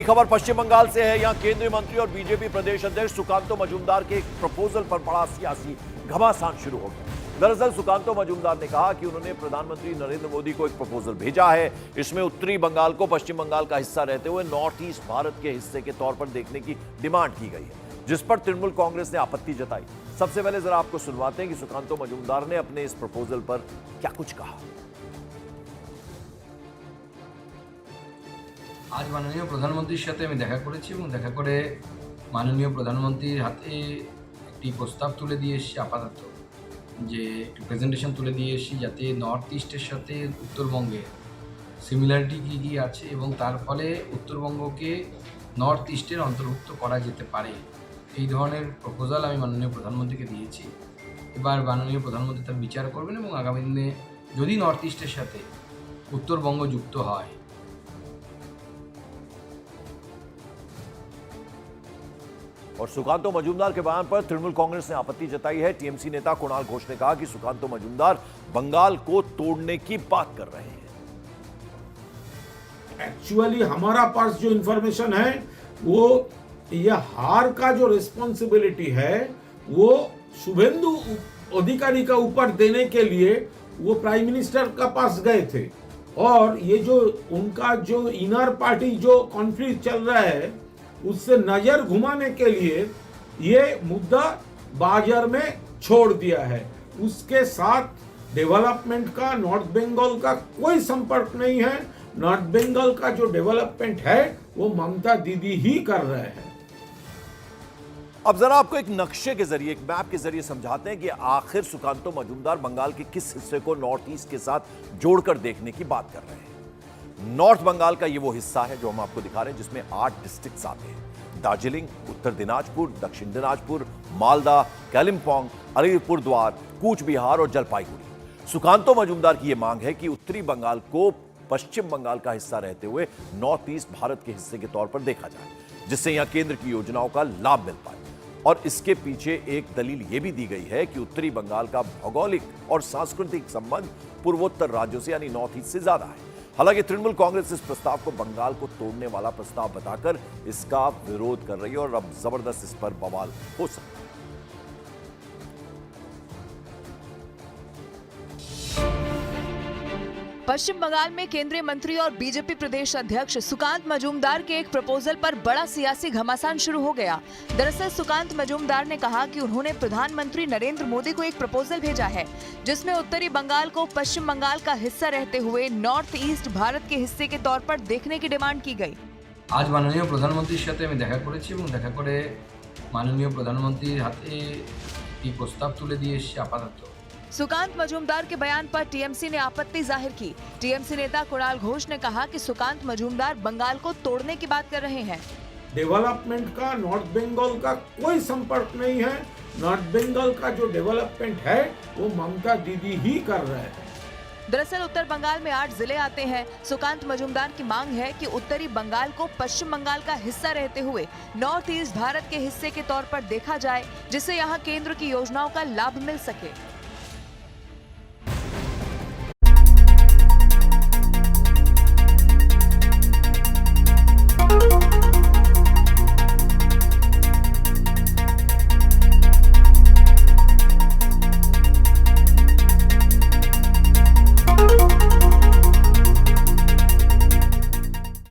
खबर पश्चिम बंगाल से है। यहां केंद्रीय मंत्री और बीजेपी प्रदेश अध्यक्ष सुकांतो मजूमदार के एक प्रपोजल पर बड़ा सियासी घमासान शुरू हो गया। दरअसल सुकांतो मजूमदार ने कहा कि उन्होंने प्रधानमंत्री नरेंद्र मोदी को एक प्रपोजल भेजा है। इसमें उत्तरी बंगाल को पश्चिम बंगाल का हिस्सा रहते हुए नॉर्थ ईस्ट भारत के हिस्से के तौर पर देखने की डिमांड की गई है, जिस पर तृणमूल कांग्रेस ने आपत्ति जताई। सबसे पहले जरा आपको सुनवाते हैं कि सुकांतो मजूमदार ने अपने इस प्रपोजल पर क्या कुछ कहा। आज माननीय प्रधानमंत्रीর সাথে আমি দেখা করেছি এবং দেখা করে মাননীয় প্রধানমন্ত্রীর হাতে একটি প্রস্তাব তুলে দিয়ে এসেছি। আপাতত যে একটি প্রেজেন্টেশন তুলে দিয়ে এসেছি যাতে নর্থ ইস্টের সাথে উত্তরবঙ্গে সিমিলারিটি কী কী আছে এবং তার ফলে উত্তরবঙ্গকে নর্থ ইস্টের অন্তর্ভুক্ত করা যেতে পারে, এই ধরনের প্রপোজাল আমি মাননীয় প্রধানমন্ত্রীকে দিয়েছি। এবার মাননীয় প্রধানমন্ত্রী তার বিচার করবেন এবং আগামী দিনে যদি নর্থ ইস্টের সাথে উত্তরবঙ্গ যুক্ত হয়। और सुकांतो मजूमदार के बयान पर तृणमूल कांग्रेस ने आपत्ति जताई है। टीएमसी नेता कुणाल घोष ने कहा कि सुकांतो मजूमदार बंगाल को तोड़ने की बात कर रहे हैं। एक्चुअली हमारा पास जो इंफॉर्मेशन है वो ये हार का जो रिस्पॉन्सिबिलिटी है वो शुभेंदु अधिकारी का ऊपर देने के लिए वो प्राइम मिनिस्टर का पास गए थे, और ये जो उनका जो इनर पार्टी जो कॉन्फ्लिक्ट चल रहा है उससे नजर घुमाने के लिए ये मुद्दा बाजार में छोड़ दिया है। उसके साथ डेवलपमेंट का नॉर्थ बंगाल का कोई संपर्क नहीं है। नॉर्थ बंगाल का जो डेवलपमेंट है वो ममता दीदी ही कर रहे हैं। अब जरा आपको एक नक्शे के जरिए, एक मैप के जरिए समझाते हैं कि आखिर सुकांतो मजूमदार बंगाल के किस हिस्से को नॉर्थ ईस्ट के साथ जोड़कर देखने की बात कर रहे हैं। नॉर्थ बंगाल का ये वो हिस्सा है जो हम आपको दिखा रहे हैं, जिसमें 8 डिस्ट्रिक्ट्स आते हैं। दार्जिलिंग, उत्तर दिनाजपुर, दक्षिण दिनाजपुर, मालदा, कालिम्पोंग, अलीपुर द्वार, कूच बिहार और जलपाईगुड़ी। सुकांतो मजूमदार की यह मांग है कि उत्तरी बंगाल को पश्चिम बंगाल का हिस्सा रहते हुए नॉर्थ ईस्ट भारत के हिस्से के तौर पर देखा जाए, जिससे यहां केंद्र की योजनाओं का लाभ मिल पाए। और इसके पीछे एक दलील यह भी दी गई है कि उत्तरी बंगाल का भौगोलिक और सांस्कृतिक संबंध पूर्वोत्तर राज्यों से यानी नॉर्थ ईस्ट से ज्यादा है। हालांकि तृणमूल कांग्रेस इस प्रस्ताव को बंगाल को तोड़ने वाला प्रस्ताव बताकर इसका विरोध कर रही है और अब जबरदस्त इस पर बवाल हो सकता है। पश्चिम बंगाल में केंद्रीय मंत्री और बीजेपी प्रदेश अध्यक्ष सुकांत मजूमदार के एक प्रपोजल पर बड़ा सियासी घमासान शुरू हो गया। दरअसल सुकांत मजूमदार ने कहा कि उन्होंने प्रधानमंत्री नरेंद्र मोदी को एक प्रपोजल भेजा है, जिसमें उत्तरी बंगाल को पश्चिम बंगाल का हिस्सा रहते हुए नॉर्थ ईस्ट भारत के हिस्से के तौर पर देखने की डिमांड की गई। आज माननीय प्रधानमंत्रीর সাথে আমি দেখা করেছি এবং দেখা করে মাননীয় প্রধানমন্ত্রীর হাতে একটি প্রস্তাব তুলে দিয়ে এসেছি। আপাতত सुकांत मजूमदार के बयान पर टीएमसी ने आपत्ति जाहिर की। टीएमसी नेता कुणाल घोष ने कहा कि सुकांत मजूमदार बंगाल को तोड़ने की बात कर रहे हैं। डेवलपमेंट का नॉर्थ बंगाल का कोई संपर्क नहीं है। नॉर्थ बंगाल का जो डेवलपमेंट है वो ममता दीदी ही कर रहे हैं। दरअसल उत्तर बंगाल में 8 जिले आते हैं। सुकांत मजूमदार की मांग है कि उत्तरी बंगाल को पश्चिम बंगाल का हिस्सा रहते हुए नॉर्थ ईस्ट भारत के हिस्से के तौर पर देखा जाए, जिससे यहाँ केंद्र की योजनाओं का लाभ मिल सके।